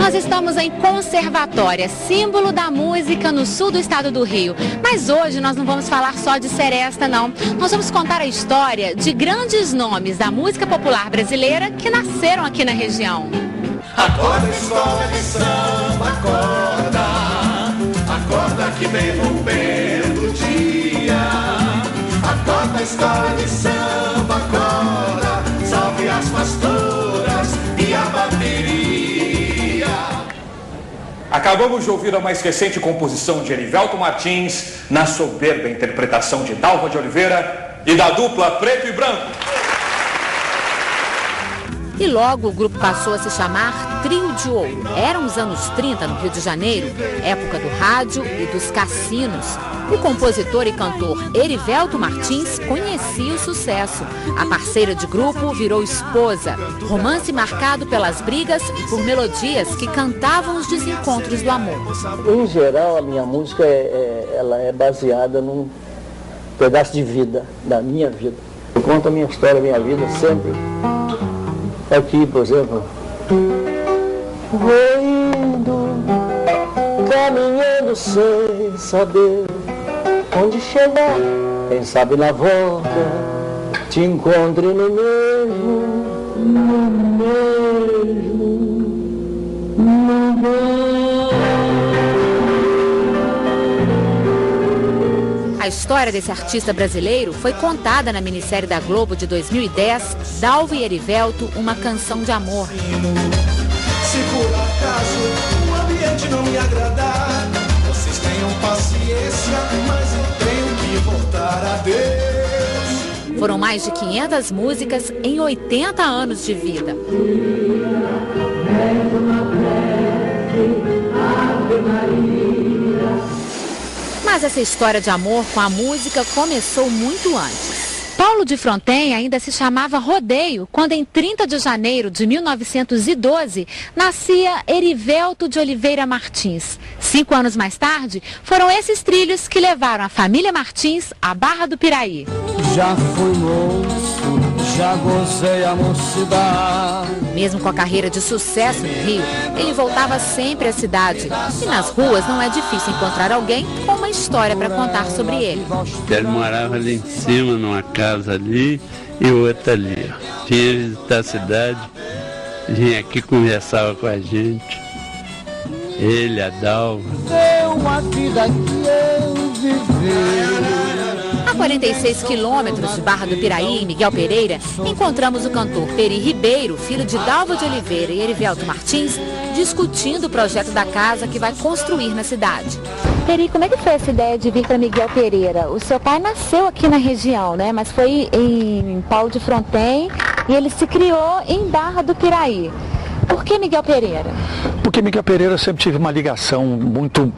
Nós estamos em Conservatória, símbolo da música no sul do estado do Rio. Mas hoje nós não vamos falar só de seresta, não. Nós vamos contar a história de grandes nomes da música popular brasileira que nasceram aqui na região. Acorda, escola de samba, acorda, acorda que vem rompendo o dia. Acorda, escola de samba, acorda, salve as pastoras e a bateria. Acabamos de ouvir a mais recente composição de Erivelto Martins, na soberba interpretação de Dalva de Oliveira e da dupla Preto e Branco. E logo o grupo passou a se chamar Trio de Ouro. Eram os anos 30 no Rio de Janeiro, época do rádio e dos cassinos. O compositor e cantor Erivelto Martins conhecia o sucesso. A parceira de grupo virou esposa. Romance marcado pelas brigas e por melodias que cantavam os desencontros do amor. Em geral, a minha música ela é baseada num pedaço de vida, da minha vida. Eu conto a minha história, a minha vida sempre. Aqui, por exemplo, vou indo, caminhando sem saber onde chegar. Quem sabe na volta te encontre no mesmo. A história desse artista brasileiro foi contada na minissérie da Globo de 2010, Dalva e Erivelto, uma canção de amor. Se por acaso o ambiente não me agradar, vocês tenham paciência, mas eu tenho que voltar a Deus. Foram mais de 500 músicas em 80 anos de vida. Mas essa história de amor com a música começou muito antes. Paulo de Fronten ainda se chamava Rodeio, quando em 30 de janeiro de 1912 nascia Erivelto de Oliveira Martins. 5 anos mais tarde, foram esses trilhos que levaram a família Martins à Barra do Piraí. Já fui moço, já gozei a mocidade. Mesmo com a carreira de sucesso no Rio, ele voltava sempre à cidade. E nas ruas não é difícil encontrar alguém com uma história para contar sobre ele. Ele morava ali em cima, numa casa ali e outra ali. Vinha visitar a cidade, vinha aqui, conversava com a gente. Ele, a Dalva. Uma vida que eu vivi. A 46 quilômetros de Barra do Piraí, em Miguel Pereira, encontramos o cantor Peri Ribeiro, filho de Dalva de Oliveira e Erivelto Martins, discutindo o projeto da casa que vai construir na cidade. Peri, como é que foi essa ideia de vir para Miguel Pereira? O seu pai nasceu aqui na região, né? Mas foi em Paulo de Fronten e ele se criou em Barra do Piraí. Por que Miguel Pereira? Porque Miguel Pereira sempre tive uma ligação muito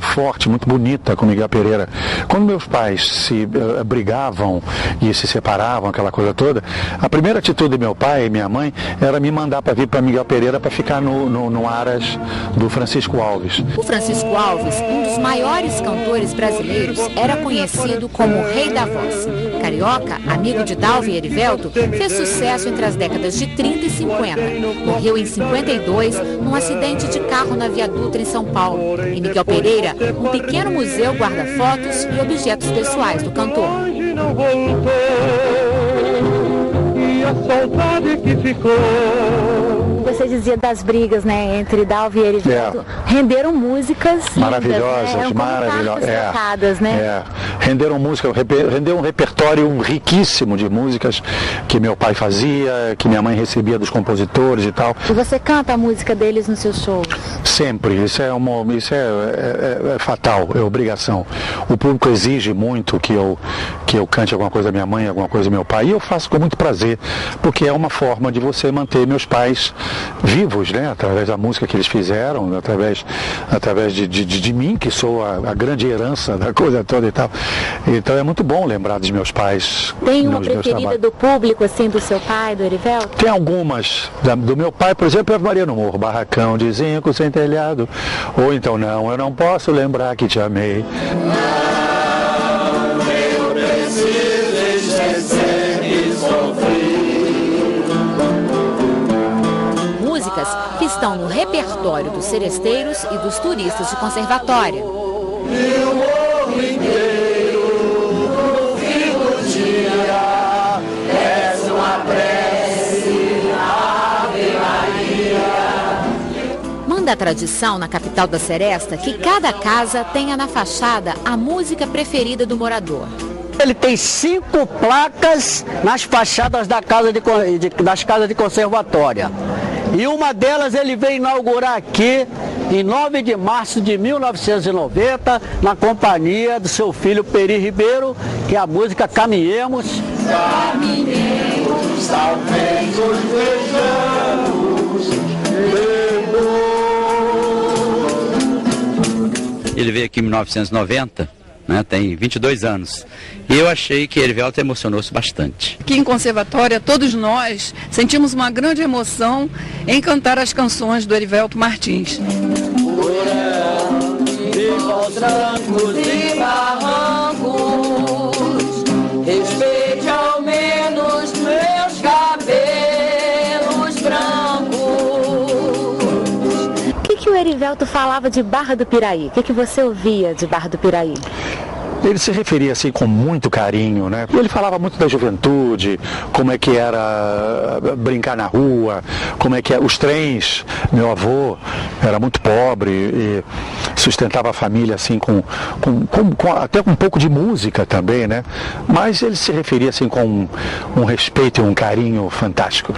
forte, muito bonita com Miguel Pereira. Quando meus pais se brigavam e se separavam, aquela coisa toda, a primeira atitude de meu pai e minha mãe era me mandar para vir para Miguel Pereira para ficar no Aras do Francisco Alves. O Francisco Alves, um dos maiores cantores brasileiros, era conhecido como o Rei da Voz. Carioca, amigo de Dalva e Erivelto, fez sucesso entre as décadas de 30 e 50. Morreu em 52 num acidente de carro na Via Dutra, em São Paulo. Em Miguel Pereira, um pequeno museu guarda fotos e objetos pessoais do cantor. Você dizia das brigas, né, entre Dalva e Erivelto. Renderam músicas maravilhosas, lindas, né? maravilhosas, né? Renderam música, rendeu um repertório riquíssimo de músicas que meu pai fazia, que minha mãe recebia dos compositores e tal. E você canta a música deles nos seus shows? Sempre, isso é fatal, é obrigação. O público exige muito que eu cante alguma coisa da minha mãe, alguma coisa do meu pai, e eu faço com muito prazer, porque é uma forma de você manter meus pais vivos, né? Através da música que eles fizeram, através de mim, que sou a grande herança da coisa toda e tal. Então é muito bom lembrar dos meus pais. Tem uma preferida do público, assim, do seu pai, do Erivelto? Tem algumas. Do meu pai, por exemplo, é Maria no Morro, Barracão de Zinco sem telhado. Ou então, não, eu não posso lembrar que te amei. Eu preciso esquecer que sofri. Músicas que estão no repertório dos seresteiros e dos turistas de conservatória. Manda a tradição na capital da Seresta que cada casa tenha na fachada a música preferida do morador. Ele tem 5 placas nas fachadas das casas de conservatória. E uma delas ele veio inaugurar aqui em 9 de março de 1990, na companhia do seu filho Peri Ribeiro, que é a música Caminhemos. Caminhemos, talvez os vejamos. Ele veio aqui em 1990, né, tem 22 anos. E eu achei que Erivelto emocionou-se bastante. Aqui em Conservatória, todos nós sentimos uma grande emoção em cantar as canções do Erivelto Martins. Respeite ao menos meus cabelos brancos. O que o Erivelto falava de Barra do Piraí? O que você ouvia de Barra do Piraí? Ele se referia assim com muito carinho, né? Ele falava muito da juventude, como é que era brincar na rua, como é que era os trens. Meu avô era muito pobre e sustentava a família assim até com um pouco de música também, né? Mas ele se referia assim com um respeito e um carinho fantástico.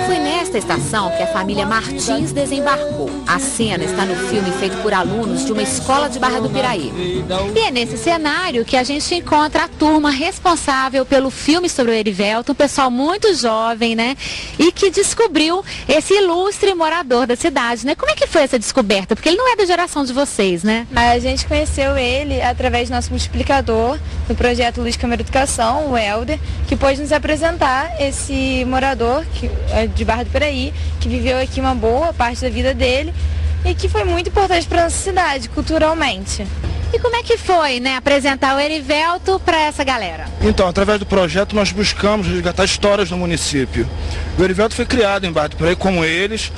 Foi nesta estação que a família Martins desembarcou. A cena está no filme feito por alunos de uma escola de Barra do Piraí. E é nesse cenário que a gente encontra a turma responsável pelo filme sobre o Erivelto, um pessoal muito jovem, né? E que descobriu esse ilustre morador da cidade, né? Como é que foi essa descoberta? Porque ele não é da geração de vocês, né? A gente conheceu ele através do nosso multiplicador, do projeto Luz Câmara Educação, o Helder, que pôde nos apresentar esse morador de Barra do Piraí, que viveu aqui uma boa parte da vida dele e que foi muito importante para a nossa cidade, culturalmente. E como é que foi, né, apresentar o Erivelto para essa galera? Então, através do projeto nós buscamos resgatar histórias do município. O Erivelto foi criado em Barra do Piraí como eles,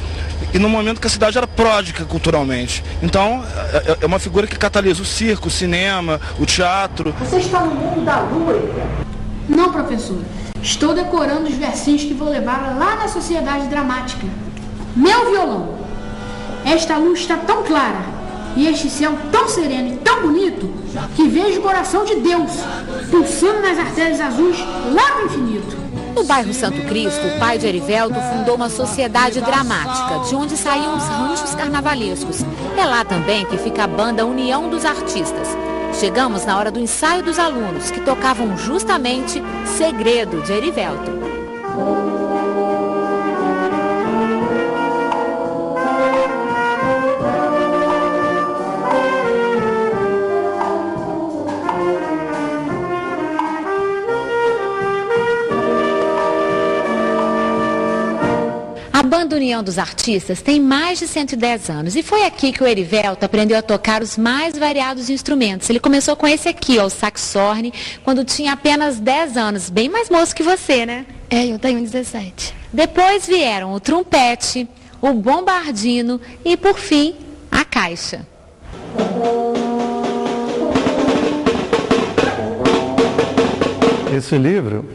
e no momento que a cidade era pródiga culturalmente. Então, é uma figura que catalisa o circo, o cinema, o teatro. Você está no mundo da lua, Erivelto? Não, professor. Estou decorando os versinhos que vou levar lá na Sociedade Dramática. Meu violão, esta luz está tão clara e este céu tão sereno e tão bonito que vejo o coração de Deus pulsando nas artérias azuis lá no infinito. No bairro Santo Cristo, o pai de Erivelto fundou uma sociedade dramática, de onde saíam os ranchos carnavalescos. É lá também que fica a banda União dos Artistas. Chegamos na hora do ensaio dos alunos, que tocavam justamente Segredo de Erivelto. A Banda União dos Artistas tem mais de 110 anos e foi aqui que o Erivelto aprendeu a tocar os mais variados instrumentos. Ele começou com esse aqui, ó, o saxofone, quando tinha apenas 10 anos, bem mais moço que você, né? É, eu tenho 17. Depois vieram o trompete, o bombardino e, por fim, a caixa. Esse livro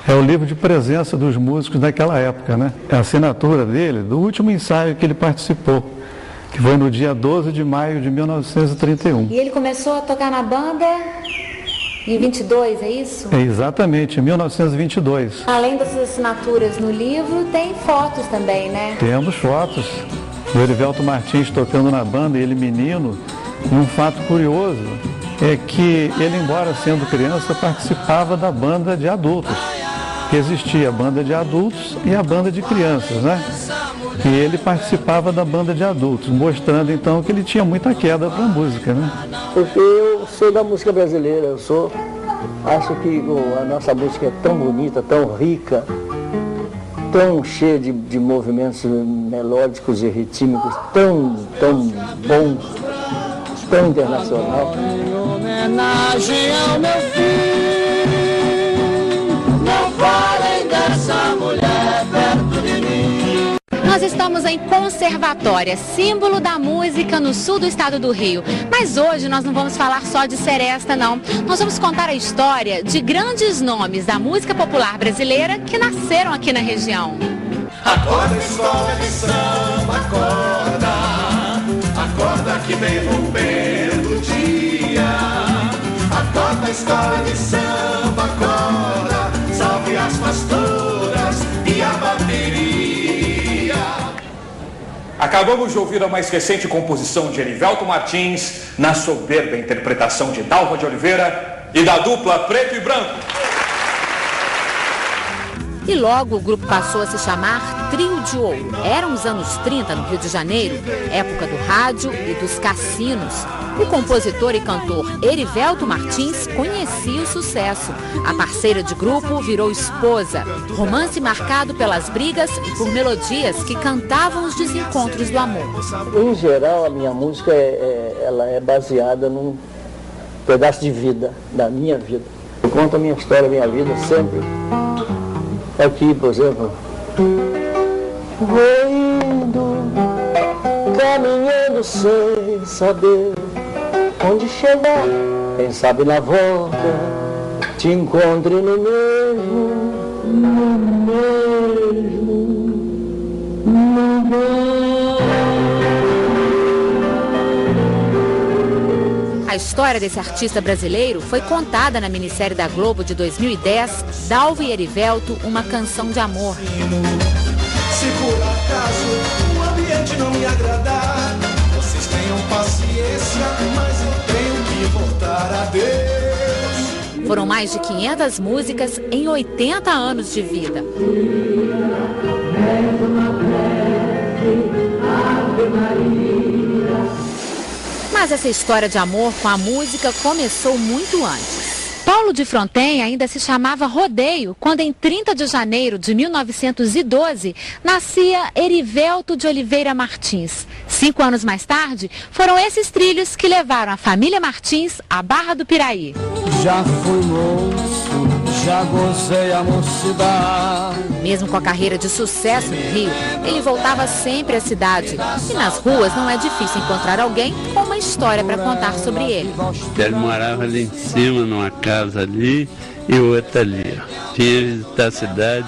é o livro de presença dos músicos naquela época, né? É a assinatura dele, do último ensaio que ele participou, que foi no dia 12 de maio de 1931. E ele começou a tocar na banda em 22, é isso? É, exatamente, em 1922. Além dessas assinaturas no livro, tem fotos também, né? Temos fotos do Erivelto Martins tocando na banda, ele menino. E um fato curioso é que ele, embora sendo criança, participava da banda de adultos. Que existia a banda de adultos e a banda de crianças, né? E ele participava da banda de adultos, mostrando então que ele tinha muita queda para a música, né? Porque eu sou da música brasileira, acho que a nossa música é tão bonita, tão rica, tão cheia de movimentos melódicos e rítmicos, tão bons, tão internacional. Em homenagem ao meu filho, não falem dessa mulher perto de mim. Nós estamos em Conservatória, símbolo da música no sul do estado do Rio. Mas hoje nós não vamos falar só de seresta, não. Nós vamos contar a história de grandes nomes da música popular brasileira que nasceram aqui na região. Acorda, escola de samba, acorda, acorda que vem rompendo o dia. Acorda, escola de samba, acorda, salve as pastoras e a bateria. Acabamos de ouvir a mais recente composição de Erivelto Martins, na soberba interpretação de Dalva de Oliveira e da dupla Preto e Branco. E logo o grupo passou a se chamar Trio de Ouro. Eram os anos 30 no Rio de Janeiro, época do rádio e dos cassinos. O compositor e cantor Erivelto Martins conhecia o sucesso. A parceira de grupo virou esposa. Romance marcado pelas brigas e por melodias que cantavam os desencontros do amor. Em geral, a minha música ela é baseada num pedaço de vida, da minha vida. Eu conto a minha história, a minha vida sempre. Aqui, por exemplo, vou indo, caminhando sem saber onde chegar. Quem sabe na volta te encontre no mesmo. A história desse artista brasileiro foi contada na minissérie da Globo de 2010, Dalva e Erivelto, uma canção de amor. Se por acaso o ambiente não me agradar, vocês tenham paciência, mas eu tenho que voltar a Deus. Foram mais de 500 músicas em 80 anos de vida. Mas essa história de amor com a música começou muito antes. Paulo de Fronten ainda se chamava Rodeio, quando em 30 de janeiro de 1912 nascia Erivelto de Oliveira Martins. 5 anos mais tarde, foram esses trilhos que levaram a família Martins à Barra do Piraí. Já fui moço, já gozei a mocidade. Mesmo com a carreira de sucesso no Rio, ele voltava sempre à cidade. E nas ruas não é difícil encontrar alguém com uma história para contar sobre ele. Ele morava ali em cima, numa casa ali, e outra ali. Vinha visitar a cidade,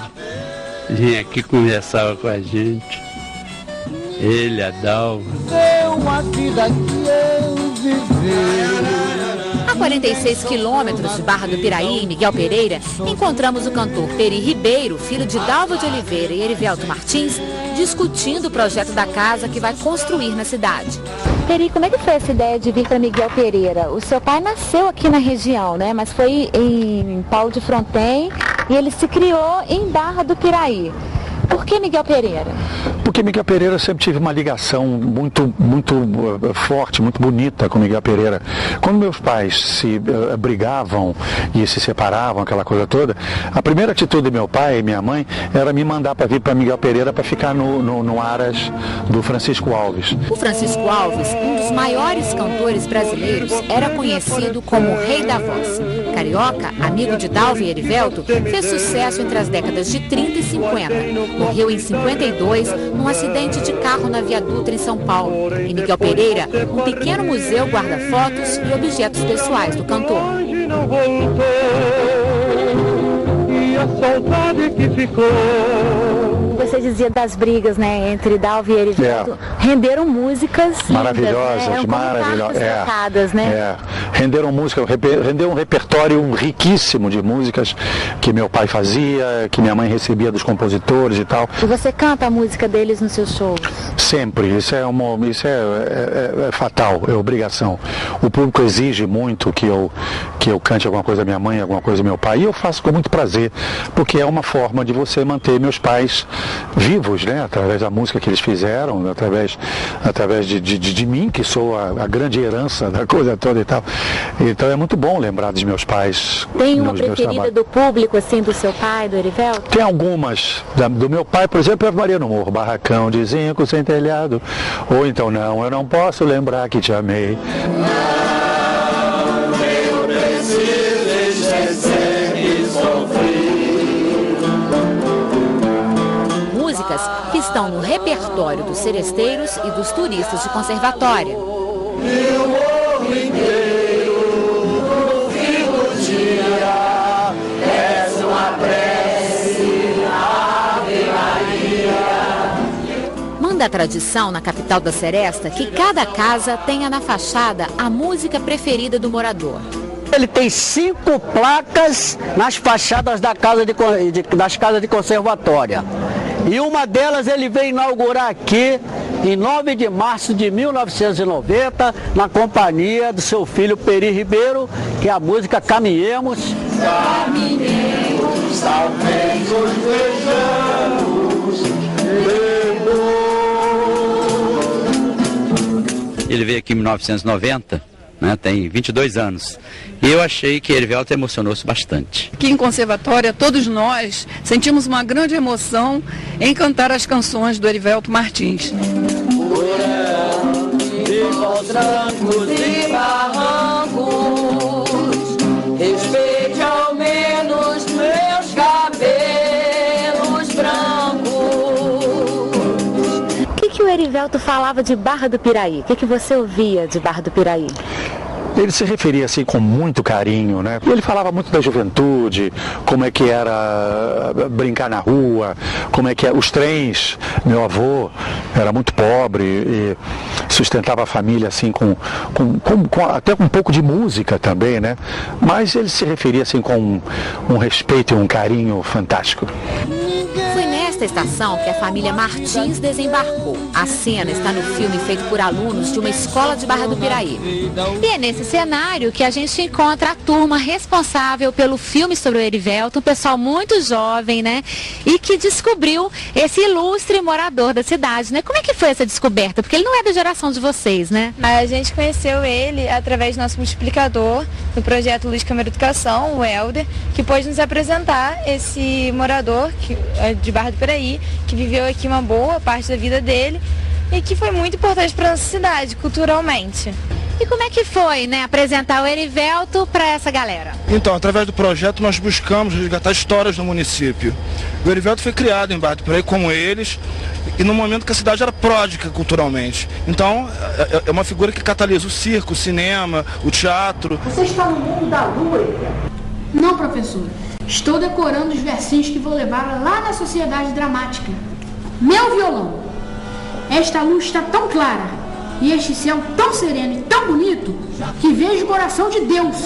vinha aqui, conversava com a gente. Ele, a Dalva. Uma vida que eu vivi. A 46 quilômetros de Barra do Piraí, em Miguel Pereira, encontramos o cantor Peri Ribeiro, filho de Dalva de Oliveira e Erivelto Martins, discutindo o projeto da casa que vai construir na cidade. Peri, como é que foi essa ideia de vir para Miguel Pereira? O seu pai nasceu aqui na região, né? Mas foi em Paulo de Fronten e ele se criou em Barra do Piraí. Por que Miguel Pereira? Porque Miguel Pereira sempre tive uma ligação muito forte, muito bonita com Miguel Pereira. Quando meus pais se brigavam e se separavam, aquela coisa toda, a primeira atitude de meu pai e minha mãe era me mandar para vir para Miguel Pereira para ficar no Aras do Francisco Alves. O Francisco Alves, um dos maiores cantores brasileiros, era conhecido como o Rei da Voz. Carioca, amigo de Dalva e Erivelto, fez sucesso entre as décadas de 30 e 50. Morreu em 52 num acidente de carro na Via Dutra, em São Paulo. Em Miguel Pereira, um pequeno museu guarda fotos e objetos pessoais do cantor. Você dizia das brigas, né, entre Dalva e Erivelto. Renderam músicas maravilhosas, lindas, né? maravilhosas, né? Renderam música, rendeu um repertório riquíssimo de músicas que meu pai fazia, que minha mãe recebia dos compositores e tal. E você canta a música deles nos seus shows? Sempre, isso é fatal, é obrigação. O público exige muito que eu cante alguma coisa da minha mãe, alguma coisa do meu pai, e eu faço com muito prazer, porque é uma forma de você manter meus pais vivos, né? Através da música que eles fizeram, através de mim, que sou a grande herança da coisa toda e tal. Então é muito bom lembrar dos meus pais. Tem uma preferida do público, assim, do seu pai, do Erivelto? Tem algumas. Do meu pai, por exemplo, é Maria no Morro, Barracão de Zinco sem telhado. Ou então, não, eu não posso lembrar que te amei. Músicas que estão no repertório dos seresteiros e dos turistas de conservatória. Meu morro inteiro, no fim do dia, peço uma prece, Ave Maria. Manda a tradição na capital da Seresta que cada casa tenha na fachada a música preferida do morador. Ele tem 5 placas nas fachadas das casas de conservatória. E uma delas ele veio inaugurar aqui em 9 de março de 1990, na companhia do seu filho Peri Ribeiro, que é a música Caminhemos. Caminhemos, talvez os vejamos. Ele veio aqui em 1990. Tem 22 anos. E eu achei que Erivelto emocionou-se bastante. Aqui em Conservatória, todos nós sentimos uma grande emoção em cantar as canções do Erivelto Martins. Trancos e barrancos, respeite ao menos meus cabelos brancos. O que o Erivelto falava de Barra do Piraí? O que você ouvia de Barra do Piraí? Ele se referia assim com muito carinho, né? Ele falava muito da juventude, como é que era brincar na rua, como é que era os trens. Meu avô era muito pobre e sustentava a família assim até com um pouco de música também, né? Mas ele se referia assim com um respeito e um carinho fantástico. Foi nesta estação que a família Martins desembarcou. A cena está no filme feito por alunos de uma escola de Barra do Piraí. E é nesse cenário que a gente encontra a turma responsável pelo filme sobre o Erivelto, um pessoal muito jovem, né? E que descobriu esse ilustre morador da cidade, né? Como é que foi essa descoberta? Porque ele não é da geração de vocês, né? A gente conheceu ele através do nosso multiplicador, do projeto Luz Câmara Educação, o Helder, que pôde nos apresentar esse morador de Barra do Piraí, que viveu aqui uma boa parte da vida dele e que foi muito importante para a nossa cidade, culturalmente. E como é que foi, né, apresentar o Erivelto para essa galera? Então, através do projeto nós buscamos resgatar histórias do município. O Erivelto foi criado em Barra do Piraí como eles, e no momento que a cidade era pródiga culturalmente. Então, é uma figura que catalisa o circo, o cinema, o teatro. Você está no mundo da lua, Erivelto? Não, professora. Estou decorando os versinhos que vou levar lá na Sociedade Dramática. Meu violão. Esta luz está tão clara e este céu tão sereno e tão bonito que vejo o coração de Deus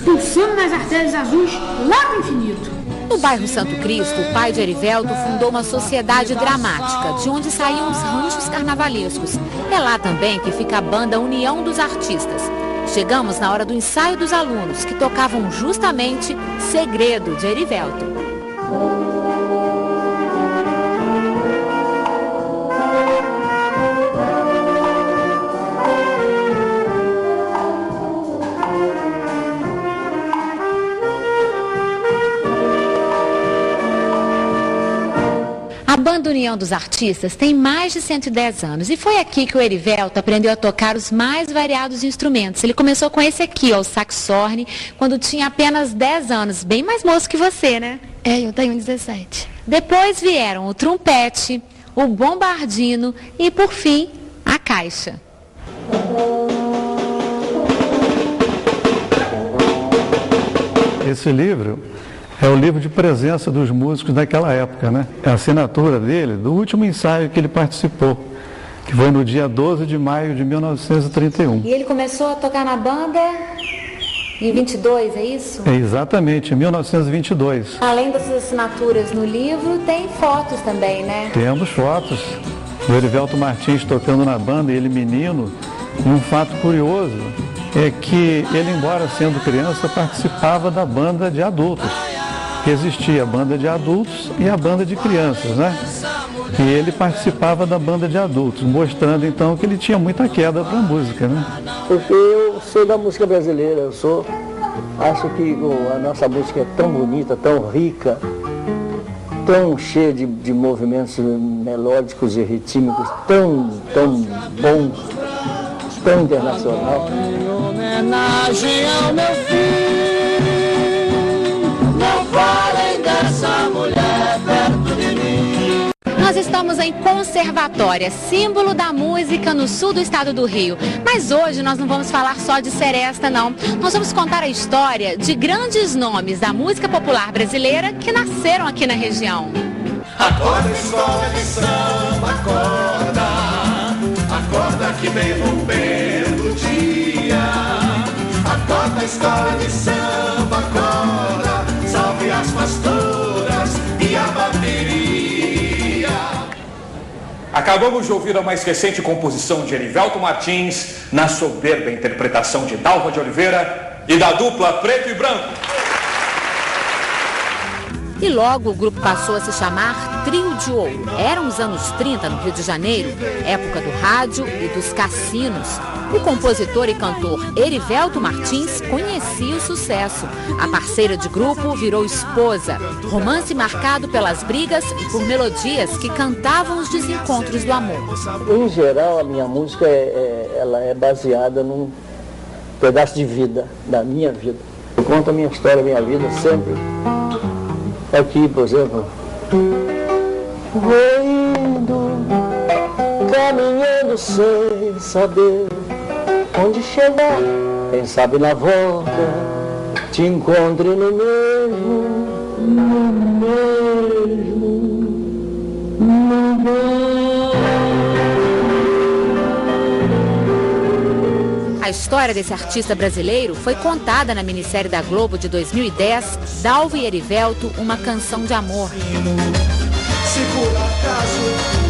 pulsando nas artérias azuis lá no infinito. No bairro Santo Cristo, o pai de Erivelto fundou uma sociedade dramática, de onde saíam os ranchos carnavalescos. É lá também que fica a banda União dos Artistas. Chegamos na hora do ensaio dos alunos, que tocavam justamente Segredo de Erivelto. A Banda União dos Artistas tem mais de 110 anos e foi aqui que o Erivelto aprendeu a tocar os mais variados instrumentos. Ele começou com esse aqui, ó, o saxofone, quando tinha apenas 10 anos, bem mais moço que você, né? É, eu tenho 17. Depois vieram o trompete, o bombardino e, por fim, a caixa. Esse livro é o livro de presença dos músicos daquela época, né? É a assinatura dele, do último ensaio que ele participou, que foi no dia 12 de maio de 1931. E ele começou a tocar na banda em 22, é isso? É, exatamente, em 1922. Além dessas assinaturas no livro, tem fotos também, né? Temos fotos do Erivelto Martins tocando na banda, ele menino. E um fato curioso é que ele, embora sendo criança, participava da banda de adultos. Existia a banda de adultos e a banda de crianças, né? E ele participava da banda de adultos, mostrando então que ele tinha muita queda para a música, né? Porque eu sou da música brasileira, acho que a nossa música é tão bonita, tão rica, tão cheia de movimentos melódicos e rítmicos, tão bons, tão internacional. Em homenagem ao meu filho, não falem dessa mulher perto de mim. Nós estamos em Conservatória, símbolo da música no sul do estado do Rio. Mas hoje nós não vamos falar só de seresta, não. Nós vamos contar a história de grandes nomes da música popular brasileira que nasceram aqui na região. Acorda, escola de samba, acorda, acorda que vem rompendo o dia. Acorda, escola de samba, acorda, salve as pastoras e a bateria. Acabamos de ouvir a mais recente composição de Erivelto Martins, na soberba interpretação de Dalva de Oliveira e da dupla Preto e Branco. E logo o grupo passou a se chamar Trio de Ouro. Eram os anos 30 no Rio de Janeiro, época do rádio e dos cassinos. O compositor e cantor Erivelto Martins conhecia o sucesso. A parceira de grupo virou esposa. Romance marcado pelas brigas e por melodias que cantavam os desencontros do amor. Em geral, a minha música ela é baseada num pedaço de vida, da minha vida. Eu conto a minha história, a minha vida sempre. Aqui, por exemplo, vou indo, caminhando sem saber onde chegar. Quem sabe na volta te encontre no mesmo. A história desse artista brasileiro foi contada na minissérie da Globo de 2010, Dalva e Erivelto, uma canção de amor. Se por acaso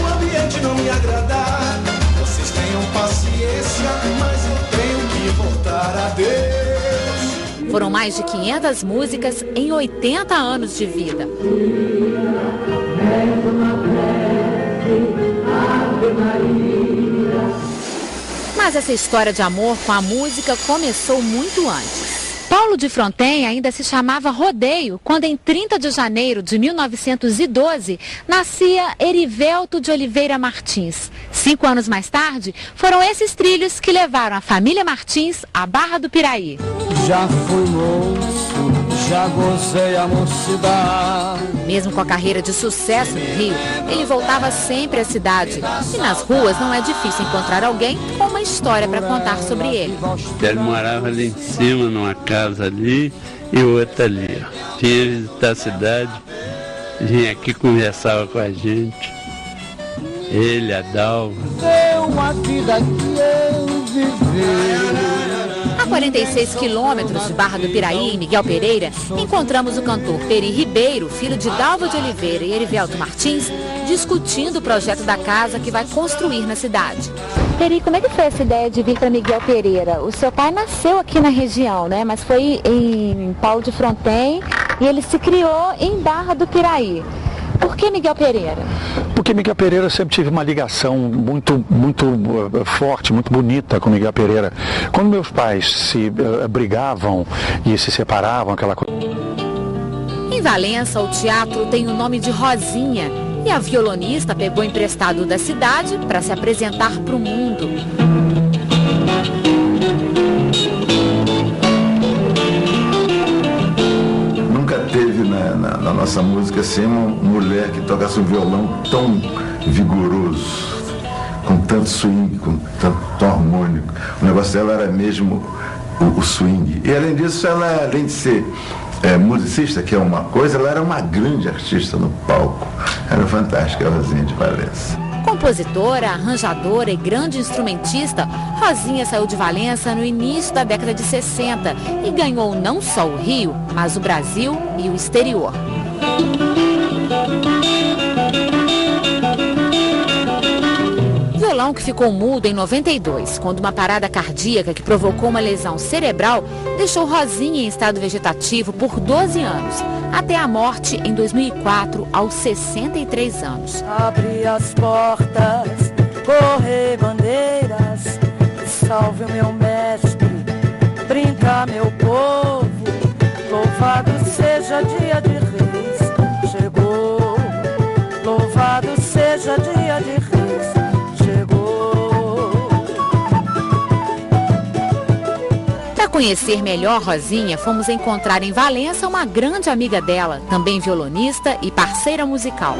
o ambiente não me agradar, vocês tenham paciência, mas eu tenho que voltar a Deus. Foram mais de 500 músicas em 80 anos de vida. Mas essa história de amor com a música começou muito antes. Paulo de Fronten ainda se chamava Rodeio, quando em 30 de janeiro de 1912 nascia Erivelto de Oliveira Martins. 5 anos mais tarde, foram esses trilhos que levaram a família Martins à Barra do Piraí. Já fui moço, já gozei a mocidade. Mesmo com a carreira de sucesso no Rio, ele voltava sempre à cidade. E nas ruas não é difícil encontrar alguém com uma história para contar sobre ele. Ele morava ali em cima, numa casa ali e outra ali. Ó. Vinha visitar a cidade, vinha aqui, conversava com a gente. Ele, a Dalva. É uma vida que eu vivi. A 46 quilômetros de Barra do Piraí, em Miguel Pereira, encontramos o cantor Peri Ribeiro, filho de Dalva de Oliveira e Erivelto Martins, discutindo o projeto da casa que vai construir na cidade. Peri, como é que foi essa ideia de vir para Miguel Pereira? O seu pai nasceu aqui na região, né? Mas foi em Paulo de Fronten e ele se criou em Barra do Piraí. Por que Miguel Pereira? Porque Miguel Pereira, eu sempre tive uma ligação muito forte, muito bonita com Miguel Pereira. Quando meus pais se brigavam e se separavam, aquela coisa. Em Valença, o teatro tem o nome de Rosinha e a violonista pegou emprestado da cidade para se apresentar para o mundo. Na nossa música, assim, uma mulher que tocasse um violão tão vigoroso, com tanto swing, com tanto tom harmônico. O negócio dela era mesmo o swing. E além disso, ela, além de ser musicista, que é uma coisa, ela era uma grande artista no palco. Era fantástica, a Rosinha de Valença. Compositora, arranjadora e grande instrumentista, Rosinha saiu de Valença no início da década de 60 e ganhou não só o Rio, mas o Brasil e o exterior. Violão que ficou mudo em 92, quando uma parada cardíaca que provocou uma lesão cerebral deixou Rosinha em estado vegetativo por 12 anos, até a morte em 2004, aos 63 anos. Abre as portas, corre bandeiras, salve o meu mestre, brinca meu povo, louvado seja dia de reis, chegou, louvado seja dia de reis. Para conhecer melhor Rosinha, fomos encontrar em Valença uma grande amiga dela, também violonista e parceira musical.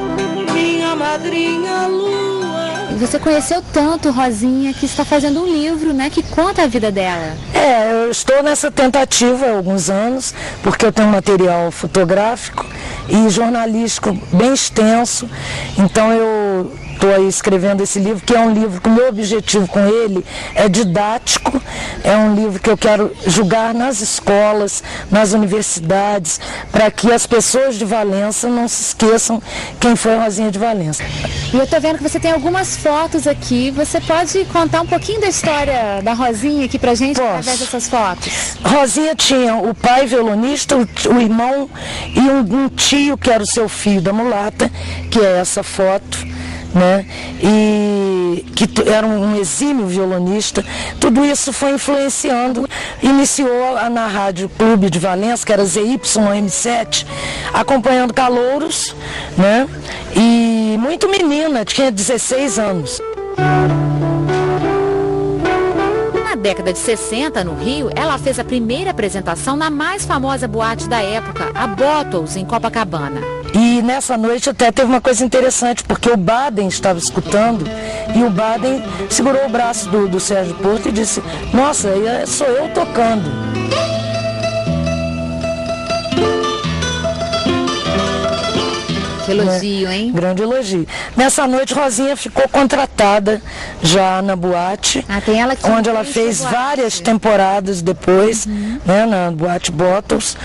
Minha minha madrinha lua. E você conheceu tanto Rosinha que está fazendo um livro, né, que conta a vida dela. Eu estou nessa tentativa há alguns anos, porque eu tenho material fotográfico e jornalístico bem extenso, então eu estou aí escrevendo esse livro, que é um livro que o meu objetivo com ele é didático, é um livro que eu quero julgar nas escolas, nas universidades, para que as pessoas de Valença não se esqueçam quem foi a Rosinha de Valença. E eu estou vendo que você tem algumas fotos aqui, você pode contar um pouquinho da história da Rosinha aqui pra gente, através dessas fotos? Rosinha tinha o pai violonista, o irmão e um tio que era o seu filho da mulata, que é essa foto, né? E que era um exímio violonista. Tudo isso foi influenciando. Iniciou na Rádio Clube de Valença, que era ZYM7, acompanhando calouros, né? E muito menina, tinha 16 anos. Na década de 60, no Rio, ela fez a primeira apresentação na mais famosa boate da época, a Bottles, em Copacabana. E nessa noite até teve uma coisa interessante, porque o Baden estava escutando e o Baden segurou o braço do Sérgio Porto e disse: nossa, sou eu tocando. Que elogio, hein? Grande elogio. Nessa noite, Rosinha ficou contratada já na boate, onde ela fez várias temporadas depois, né, na boate Bottles.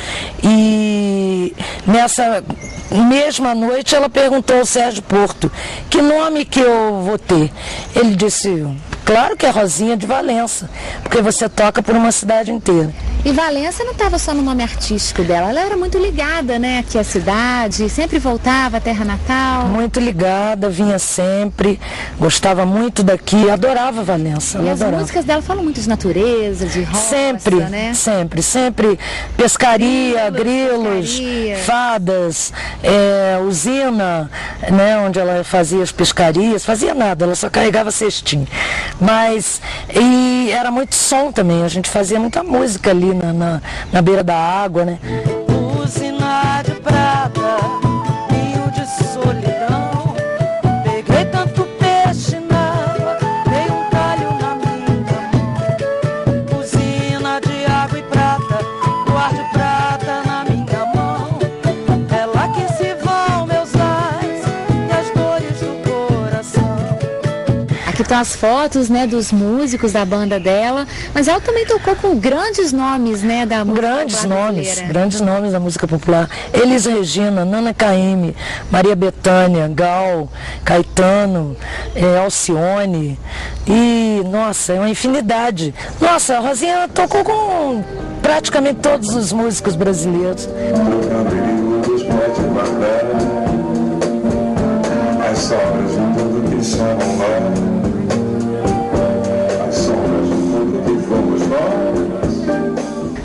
E nessa mesma noite ela perguntou ao Sérgio Porto: que nome que eu vou ter? Ele disse: claro que é Rosinha de Valença, porque você toca por uma cidade inteira. E Valença não estava só no nome artístico dela, ela era muito ligada, né, aqui à cidade, sempre voltava à terra natal. Muito ligada, vinha sempre, gostava muito daqui, adorava Valença. E as músicas dela falam muito de natureza, de roça, sempre, né? Sempre. Pescaria, grilos, fadas, usina, né, onde ela fazia as pescarias, fazia nada, ela só carregava cestinho. Mas, e era muito som também, a gente fazia muita música ali na beira da água, né? Usina de prata, rio de solidão, peguei tanto peixe na água, dei um calho na minha mão. Usina de água e prata, luar de prata na minha mão, é lá que se vão meus ais e as dores do coração. Aqui estão as fotos, né, dos músicos da banda dela, mas ela também tocou com grandes nomes, né, da música popular. Grandes nomes da música popular. Elis Regina, Nana Caymmi, Maria Bethânia, Gal, Caetano, Alcione e, nossa, é uma infinidade. Nossa, a Rosinha tocou com praticamente todos os músicos brasileiros. As sobras de tudo que chamam nós.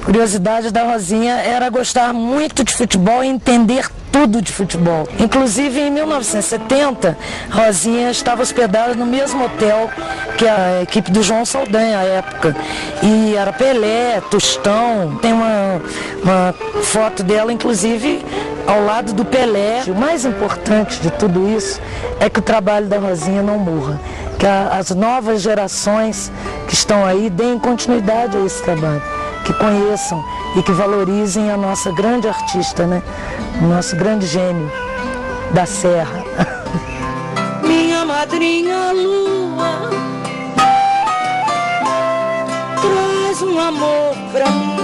Curiosidade da Rosinha era gostar muito de futebol e entender tudo de futebol. Inclusive, em 1970, Rosinha estava hospedada no mesmo hotel que a equipe do João Saldanha à época. E era Pelé, Tostão, tem uma foto dela, inclusive, ao lado do Pelé. O mais importante de tudo isso é que o trabalho da Rosinha não morra, que as novas gerações que estão aí deem continuidade a esse trabalho, que conheçam e que valorizem a nossa grande artista, né? O nosso grande gênio da Serra. Minha madrinha lua traz um amor pra mim,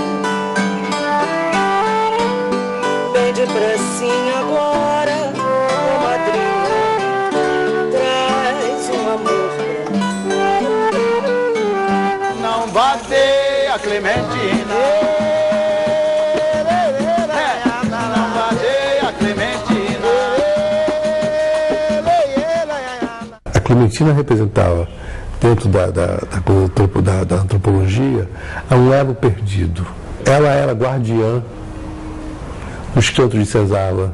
bem depressinha agora, oh madrinha, traz um amor pra mim. Não bater a Clementina. A Clementina representava, dentro da antropologia, um elo perdido. Ela era guardiã dos cantos de Senzala,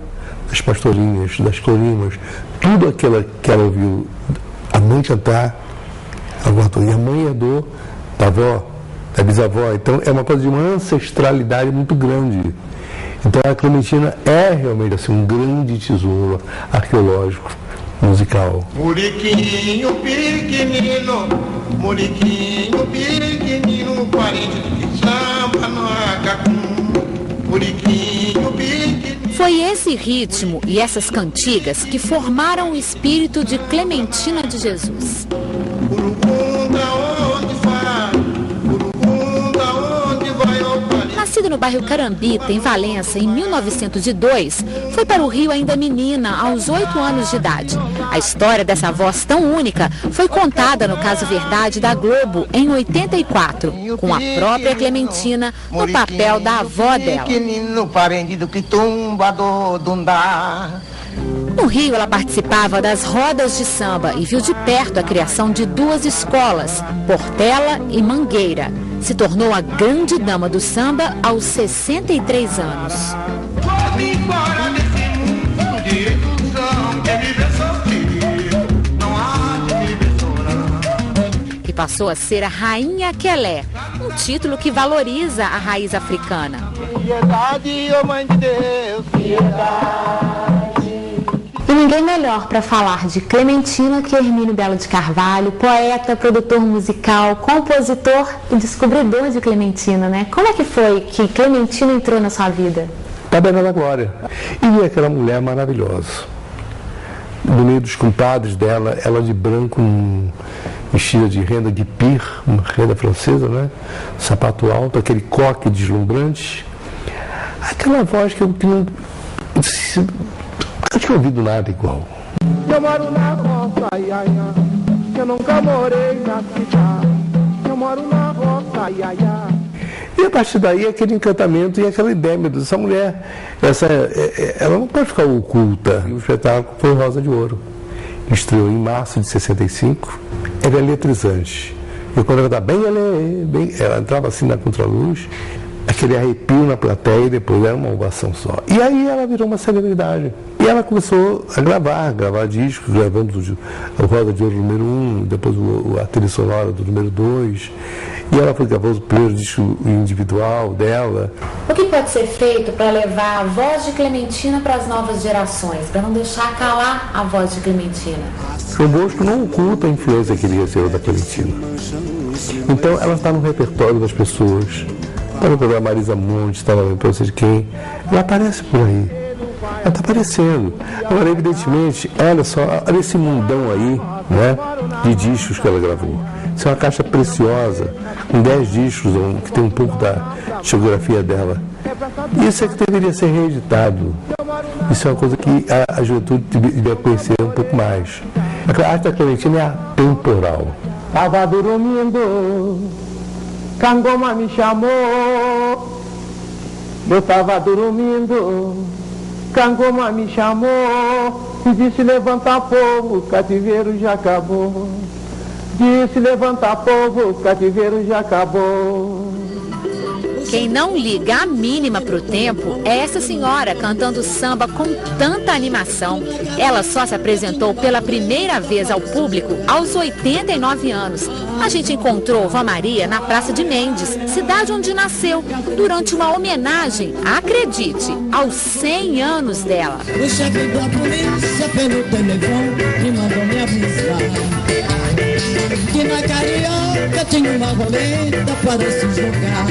das pastorinhas, das corimas, tudo aquilo que ela ouviu a mãe cantar, e a mãe herdou da avó, da bisavó. Então é uma coisa de uma ancestralidade muito grande. Então a Clementina é realmente assim, um grande tesouro arqueológico musical. Muriquinho pequenino, muriquinho pequenino, parente de samba no Acacum. Muriquinho pequenino. Foi esse ritmo e essas cantigas que formaram o espírito de Clementina de Jesus. Nascido no bairro Carambita, em Valença, em 1902, foi para o Rio ainda menina, aos 8 anos de idade. A história dessa voz tão única foi contada no Caso Verdade da Globo em 84, com a própria Clementina no papel da avó dela. No Rio, ela participava das rodas de samba e viu de perto a criação de 2 escolas, Portela e Mangueira. Se tornou a grande dama do samba aos 63 anos. E passou a ser a Rainha Quelé, um título que valoriza a raiz africana. Piedade, oh Mãe de Deus, piedade. E ninguém melhor para falar de Clementina que Hermínio Belo de Carvalho, poeta, produtor musical, compositor e descobridor de Clementina, né? Como é que foi que Clementina entrou na sua vida? Tabela da Glória. E aquela mulher maravilhosa. No meio dos compadres dela, ela de branco, vestida de renda de pir, uma renda francesa, né? Sapato alto, aquele coque deslumbrante. Aquela voz que eu não tinha ouvido nada igual. Eu moro na roça, iaia, eu nunca morei na cidade. Eu moro na roça, iaia. E a partir daí, aquele encantamento e aquela ideia, meu Deus, essa mulher, ela não pode ficar oculta. E o espetáculo foi Rosa de Ouro. Estreou em março de 65. Ela é eletrizante. E quando ela está ela entrava assim na contraluz, aquele arrepio na plateia e depois era uma ovação só. E aí ela virou uma celebridade. E ela começou a gravar discos, gravando o Roda de Ouro número 1, depois a trilha sonora do número 2. E ela foi gravando o primeiro disco individual dela. O que pode ser feito para levar a voz de Clementina para as novas gerações, para não deixar calar a voz de Clementina? O Bosco não oculta a influência que ele recebeu da Clementina. Então ela está no repertório das pessoas. Está no programa Marisa Monte, está lá para você de quem. Ela aparece por aí. Ela está aparecendo. Agora, evidentemente, olha só, olha esse mundão aí, né, de discos que ela gravou. Isso é uma caixa preciosa, com 10 discos, que tem um pouco da discografia dela. Isso é que deveria ser reeditado. Isso é uma coisa que a juventude deveria conhecer um pouco mais. A arte da Clementina é atemporal. Estava dormindo, Cangoma me chamou. Eu estava dormindo, Cangoma me chamou. E disse: levanta povo, o cativeiro já acabou. Disse: levanta povo, o cativeiro já acabou. Quem não liga a mínima pro tempo é essa senhora cantando samba com tanta animação. Ela só se apresentou pela primeira vez ao público aos 89 anos. A gente encontrou Vó Maria na Praça de Mendes, cidade onde nasceu, durante uma homenagem, acredite, aos 100 anos dela. O chefe da polícia pelo telefone me mandou me avisar que na Carioca tinha uma roleta para se jogar.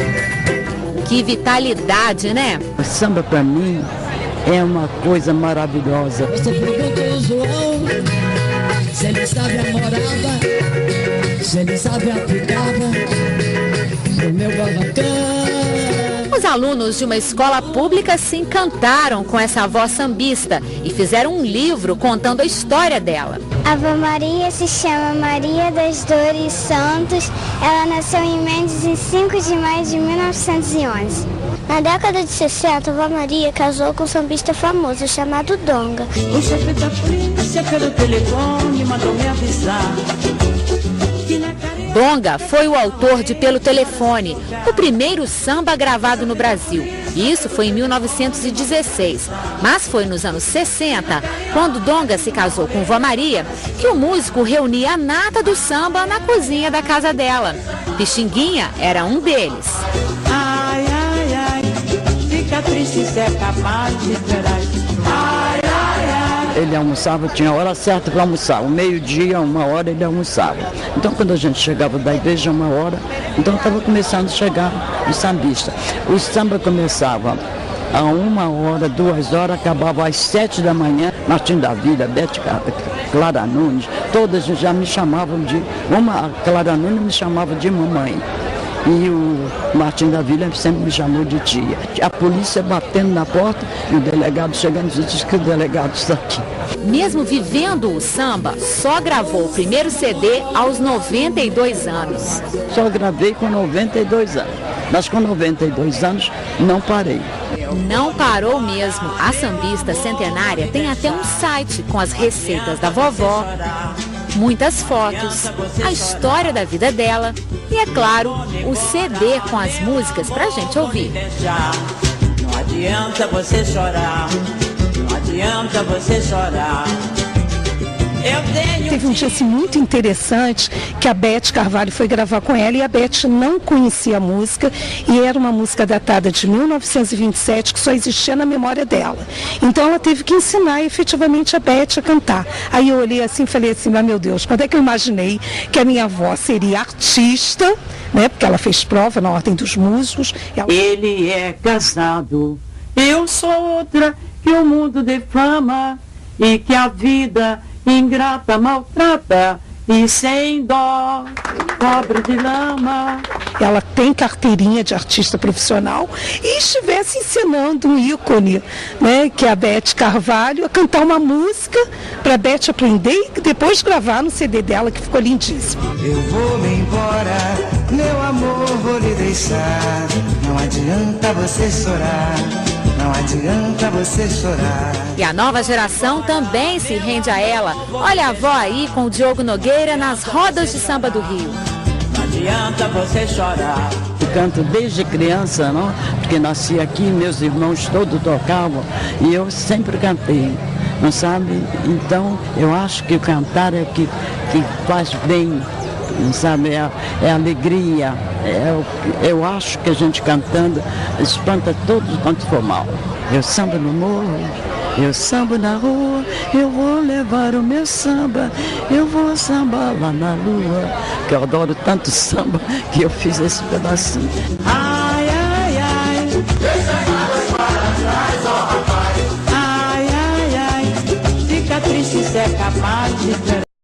Que vitalidade, né? O samba pra mim é uma coisa maravilhosa. Você perguntou ao João se ele sabe a morada, se ele sabe a picada do meu barracão. Os alunos de uma escola pública se encantaram com essa avó sambista e fizeram um livro contando a história dela. A Avó Maria se chama Maria das Dores Santos. Ela nasceu em Mendes em 5 de maio de 1911. Na década de 60, a Avó Maria casou com um sambista famoso chamado Donga. O chefe da polícia pelo telefone mandou me avisar. Donga foi o autor de Pelo Telefone, o primeiro samba gravado no Brasil. Isso foi em 1916, mas foi nos anos 60, quando Donga se casou com Vó Maria, que o músico reunia a nata do samba na cozinha da casa dela. Pixinguinha era um deles. Ai, ai, ai, fica triste se é capaz de esperar. Ai, ai, ai. ele almoçava, tinha a hora certa para almoçar. O meio-dia, 1h, ele almoçava. Então, quando a gente chegava da igreja, 1h, então estava começando a chegar o sambista. O samba começava a 1h, 2h, acabava às 7 da manhã. Martim da Vila, Bete Clara Nunes, todas já me chamavam de... Clara Nunes me chamava de mamãe. E o Martim da Vila sempre me chamou de tia. A polícia batendo na porta e o delegado chegando e disse que o delegado está aqui. Mesmo vivendo o samba, só gravou o primeiro CD aos 92 anos. Só gravei com 92 anos. Mas com 92 anos não parei. Não parou mesmo. A sambista centenária tem até um site com as receitas da vovó, muitas fotos, a história da vida dela e, é claro, o CD com as músicas pra gente ouvir. Não adianta você chorar, não adianta você chorar. Teve um dia assim, muito interessante que a Beth Carvalho foi gravar com ela e a Beth não conhecia a música e era uma música datada de 1927 que só existia na memória dela. Então ela teve que ensinar efetivamente a Beth a cantar. Aí eu olhei assim e falei assim, mas meu Deus, quando é que eu imaginei que a minha avó seria artista, né? Porque ela fez prova na Ordem dos Músicos. Ele é casado, eu sou outra que o mundo defama e que a vida ingrata maltrata e sem dó, pobre de lama. Ela tem carteirinha de artista profissional e estivesse ensinando um ícone, né, que é a Beth Carvalho, a cantar uma música para a Beth aprender e depois gravar no CD dela, que ficou lindíssimo. Eu vou me embora, meu amor, vou lhe deixar. Não adianta você chorar. Não adianta você chorar. E a nova geração também se rende a ela. Olha a avó aí com o Diogo Nogueira nas rodas de samba do Rio. Não adianta você chorar. Eu canto desde criança, não? Porque nasci aqui, meus irmãos todos tocavam e eu sempre cantei, não sabe? Então eu acho que cantar é o que faz bem. Não sabe, é alegria, eu acho que a gente cantando espanta todos quanto for mal. Eu samba no morro, eu samba na rua, eu vou levar o meu samba, eu vou sambar lá na lua, que eu adoro tanto samba que eu fiz esse pedacinho.